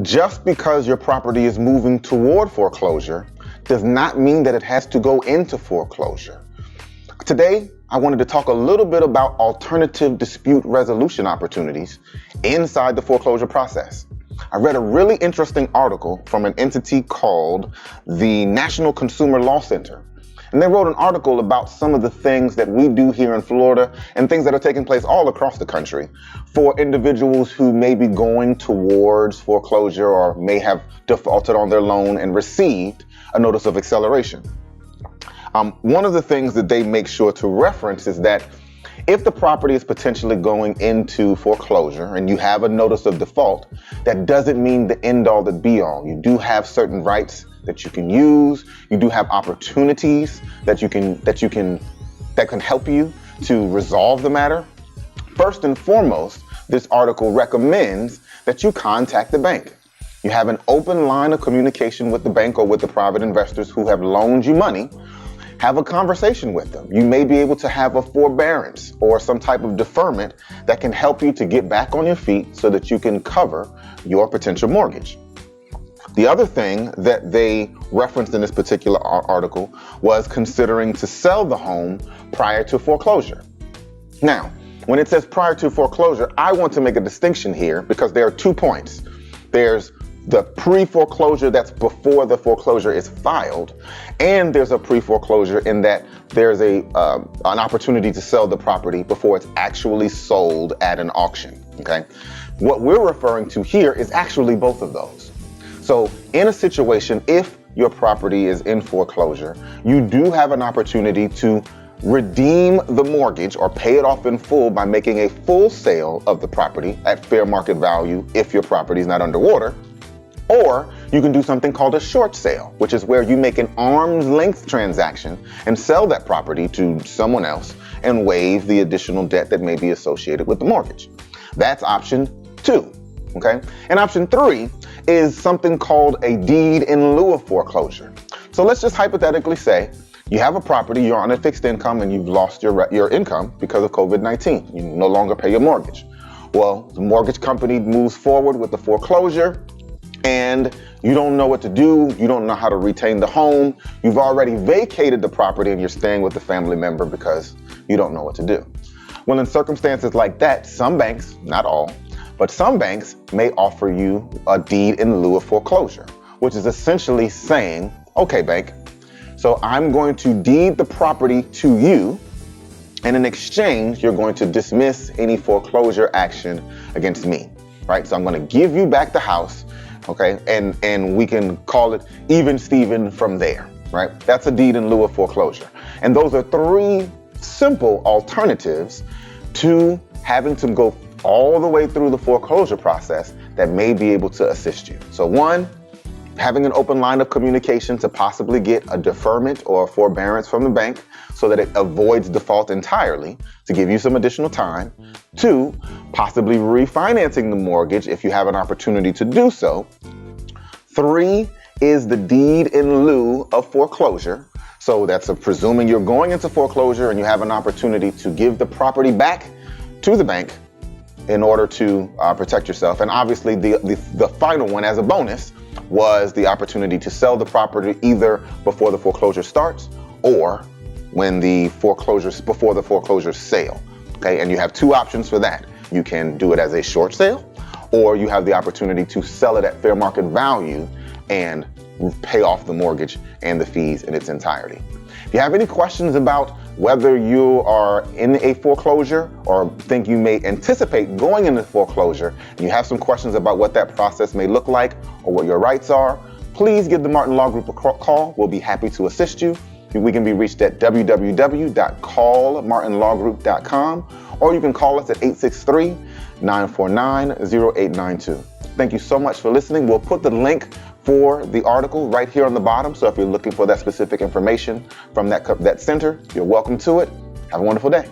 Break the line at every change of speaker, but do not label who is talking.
Just because your property is moving toward foreclosure does not mean that it has to go into foreclosure. Today, I wanted to talk a little bit about alternative dispute resolution opportunities inside the foreclosure process. I read a really interesting article from an entity called the National Consumer Law Center. And they wrote an article about some of the things that we do here in Florida and things that are taking place all across the country for individuals who may be going towards foreclosure or may have defaulted on their loan and received a notice of acceleration. One of the things that they make sure to reference is that if the property is potentially going into foreclosure and you have a notice of default, that doesn't mean the end all, the be all. You do have certain rights that you can use. You do have opportunities that can help you to resolve the matter. First and foremost, this article recommends that you contact the bank. You have an open line of communication with the bank or with the private investors who have loaned you money. Have a conversation with them. You may be able to have a forbearance or some type of deferment that can help you to get back on your feet so that you can cover your potential mortgage. The other thing that they referenced in this particular article was considering to sell the home prior to foreclosure. Now, when it says prior to foreclosure, I want to make a distinction here because there are 2 points. There's the pre-foreclosure that's before the foreclosure is filed, and there's a pre-foreclosure in that there's an opportunity to sell the property before it's actually sold at an auction, okay? What we're referring to here is actually both of those. So in a situation, if your property is in foreclosure, you do have an opportunity to redeem the mortgage or pay it off in full by making a full sale of the property at fair market value if your property is not underwater. Or you can do something called a short sale, which is where you make an arm's length transaction and sell that property to someone else and waive the additional debt that may be associated with the mortgage. That's option 2. Okay. And option 3 is something called a deed in lieu of foreclosure. So let's just hypothetically say you have a property, you're on a fixed income and you've lost your income because of COVID-19. You no longer pay your mortgage. Well, the mortgage company moves forward with the foreclosure and you don't know what to do. You don't know how to retain the home. You've already vacated the property and you're staying with the family member because you don't know what to do. Well, in circumstances like that, some banks, not all, but some banks may offer you a deed in lieu of foreclosure, which is essentially saying, okay, bank, so I'm going to deed the property to you, and in exchange, you're going to dismiss any foreclosure action against me, right? So I'm going to give you back the house, okay? And we can call it even Steven from there, right? That's a deed in lieu of foreclosure. And those are 3 simple alternatives to having to go all the way through the foreclosure process that may be able to assist you. So 1, having an open line of communication to possibly get a deferment or a forbearance from the bank so that it avoids default entirely to give you some additional time. 2, possibly refinancing the mortgage if you have an opportunity to do so. 3 is the deed in lieu of foreclosure. So that's presuming you're going into foreclosure and you have an opportunity to give the property back to the bank in order to protect yourself. And obviously the final one as a bonus was the opportunity to sell the property either before the foreclosure starts or when before the foreclosure sale. Okay, and you have 2 options for that. You can do it as a short sale, or you have the opportunity to sell it at fair market value and pay off the mortgage and the fees in its entirety. If you have any questions about whether you are in a foreclosure or think you may anticipate going into foreclosure, and you have some questions about what that process may look like or what your rights are, please give the Martin Law Group a call. We'll be happy to assist you. We can be reached at www.callmartinlawgroup.com, or you can call us at 863-949-0892. Thank you so much for listening. We'll put the link for the article right here on the bottom. So if you're looking for that specific information from that center, you're welcome to it. Have a wonderful day.